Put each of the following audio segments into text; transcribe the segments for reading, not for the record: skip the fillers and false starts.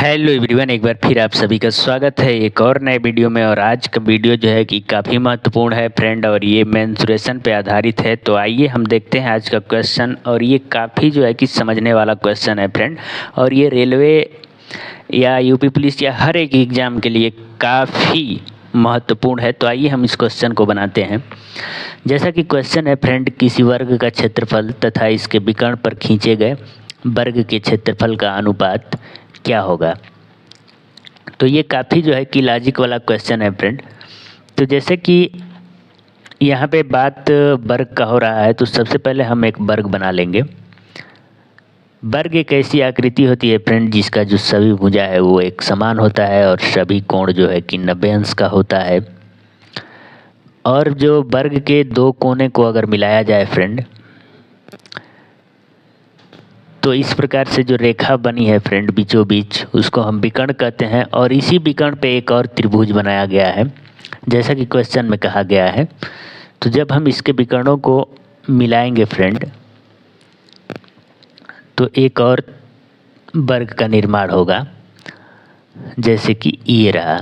Hello everyone, एक बार फिर आप सभी का स्वागत है एक और नए वीडियो में। और आज का वीडियो जो है कि काफ़ी महत्वपूर्ण है फ्रेंड, और ये मेंसुरेशन पे आधारित है। तो आइए हम देखते हैं आज का क्वेश्चन। और ये काफ़ी जो है कि समझने वाला क्वेश्चन है फ्रेंड, और ये रेलवे या यूपी पुलिस या हर एक एग्ज़ाम के लिए काफ़ी महत्वपूर्ण है। तो आइए हम इस क्वेश्चन को बनाते हैं। जैसा कि क्वेश्चन है फ्रेंड, किसी वर्ग का क्षेत्रफल तथा इसके विकर्ण पर खींचे गए वर्ग के क्षेत्रफल का अनुपात क्या होगा। तो ये काफ़ी जो है कि लॉजिक वाला क्वेश्चन है फ्रेंड। तो जैसे कि यहाँ पे बात वर्ग का हो रहा है, तो सबसे पहले हम एक वर्ग बना लेंगे। वर्ग एक ऐसी आकृति होती है फ्रेंड जिसका जो सभी भुजा है वो एक समान होता है और सभी कोण जो है कि 90 अंश का होता है। और जो वर्ग के दो कोने को अगर मिलाया जाए फ्रेंड, तो इस प्रकार से जो रेखा बनी है फ्रेंड बीचों बीच, उसको हम विकर्ण कहते हैं। और इसी विकर्ण पे एक और त्रिभुज बनाया गया है जैसा कि क्वेश्चन में कहा गया है। तो जब हम इसके विकर्णों को मिलाएंगे फ्रेंड, तो एक और वर्ग का निर्माण होगा, जैसे कि ये रहा।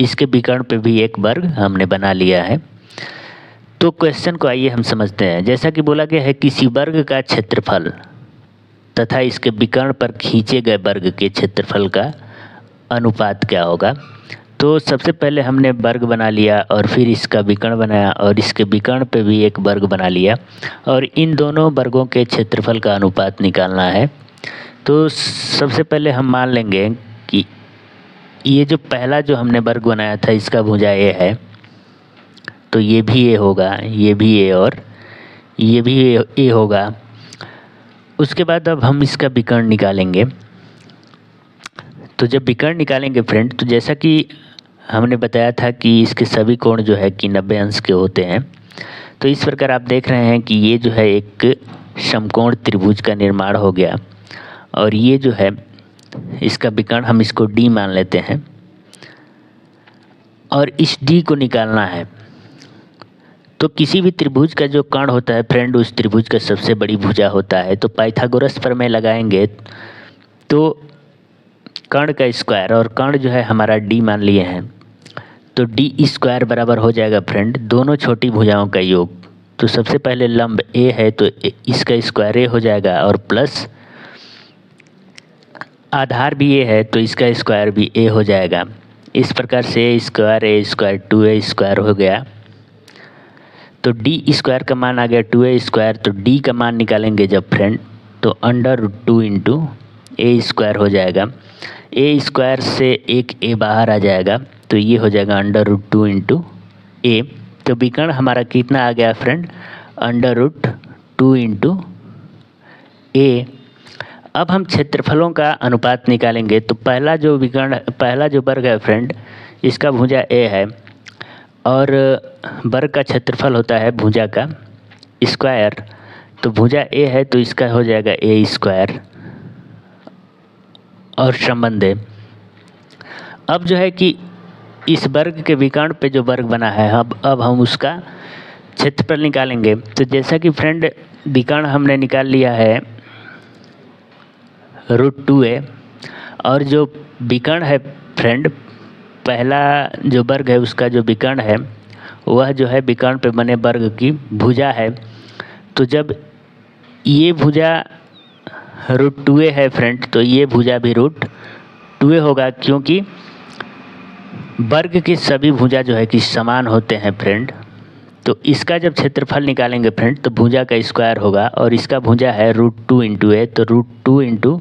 इसके विकर्ण पे भी एक वर्ग हमने बना लिया है। तो क्वेश्चन को आइए हम समझते हैं। जैसा कि बोला गया है, किसी वर्ग का क्षेत्रफल तथा इसके विकर्ण पर खींचे गए वर्ग के क्षेत्रफल का अनुपात क्या होगा। तो सबसे पहले हमने वर्ग बना लिया और फिर इसका विकर्ण बनाया और इसके विकर्ण पे भी एक वर्ग बना लिया, और इन दोनों वर्गों के क्षेत्रफल का अनुपात निकालना है। तो सबसे पहले हम मान लेंगे कि ये जो पहला जो हमने वर्ग बनाया था इसका भुजा ए है, तो ये भी ए होगा, ये भी ए और ये भी ए होगा। उसके बाद अब हम इसका विकर्ण निकालेंगे। तो जब विकर्ण निकालेंगे फ्रेंड, तो जैसा कि हमने बताया था कि इसके सभी कोण जो है कि 90 अंश के होते हैं। तो इस प्रकार आप देख रहे हैं कि ये जो है एक समकोण त्रिभुज का निर्माण हो गया। और ये जो है इसका विकर्ण हम इसको डी मान लेते हैं, और इस डी को निकालना है। तो किसी भी त्रिभुज का जो कर्ण होता है फ्रेंड, उस त्रिभुज का सबसे बड़ी भुजा होता है। तो पाइथागोरस प्रमेय लगाएंगे तो कर्ण का स्क्वायर, और कर्ण जो है हमारा डी मान लिए हैं, तो डी स्क्वायर बराबर हो जाएगा फ्रेंड दोनों छोटी भुजाओं का योग। तो सबसे पहले लंब ए है तो इसका स्क्वायर ए हो जाएगा, और प्लस आधार भी ए है तो इसका स्क्वायर भी ए हो जाएगा। इस प्रकार से ए स्क्वायर 2a स्क्वायर हो गया। तो डी स्क्वायर का मान आ गया 2a स्क्वायर। तो डी का मान निकालेंगे जब फ्रेंड, तो अंडर रूट 2 इंटू ए स्क्वायर हो जाएगा। ए स्क्वायर से एक ए बाहर आ जाएगा, तो ये हो जाएगा अंडर रूट 2 इंटू ए। तो विकर्ण हमारा कितना आ गया फ्रेंड, अंडर रूट 2 इंटू ए। अब हम क्षेत्रफलों का अनुपात निकालेंगे। तो पहला जो वर्ग है फ्रेंड, इसका भुजा ए है, और वर्ग का क्षेत्रफल होता है भुजा का स्क्वायर। तो भुजा ए है तो इसका हो जाएगा ए स्क्वायर और संबंध है। अब जो है कि इस वर्ग के विकर्ण पे जो वर्ग बना है, अब हम उसका क्षेत्रफल निकालेंगे। तो जैसा कि फ्रेंड विकर्ण हमने निकाल लिया है √2a, और जो विकर्ण है फ्रेंड, पहला जो वर्ग है उसका जो विकर्ण है वह जो है विकर्ण पे बने वर्ग की भुजा है। तो जब ये भुजा √2a है फ्रेंड, तो ये भुजा भी √2a होगा, क्योंकि वर्ग की सभी भुजा जो है कि समान होते हैं फ्रेंड। तो इसका जब क्षेत्रफल निकालेंगे फ्रेंड, तो भुजा का स्क्वायर होगा, और इसका भुजा है √2 इंटू ए। तो √2 इंटू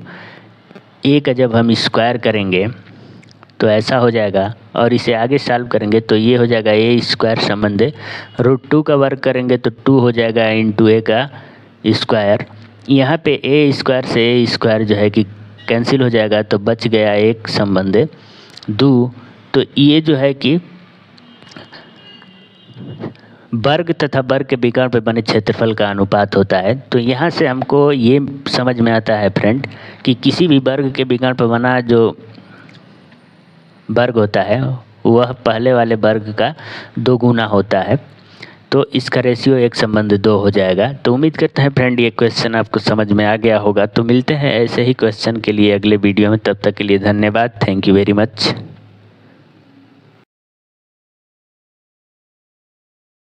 ए का जब हम स्क्वायर करेंगे तो ऐसा हो जाएगा, और इसे आगे सॉल्व करेंगे तो ये हो जाएगा ए स्क्वायर संबंध √2 का वर्ग करेंगे तो 2 हो जाएगा इंटू ए का स्क्वायर। यहाँ पे ए स्क्वायर से ए स्क्वायर जो है कि कैंसिल हो जाएगा, तो बच गया एक संबंध 2। तो ये जो है कि वर्ग तथा वर्ग के विकर्ण पे बने क्षेत्रफल का अनुपात होता है। तो यहाँ से हमको ये समझ में आता है फ्रेंड कि किसी भी वर्ग के विकर्ण पे बना जो वर्ग होता है वह पहले वाले वर्ग का 2 गुना होता है। तो इसका रेशियो 1:2 हो जाएगा। तो उम्मीद करते हैं फ्रेंड ये क्वेश्चन आपको समझ में आ गया होगा। तो मिलते हैं ऐसे ही क्वेश्चन के लिए अगले वीडियो में, तब तक के लिए धन्यवाद। Thank you very much.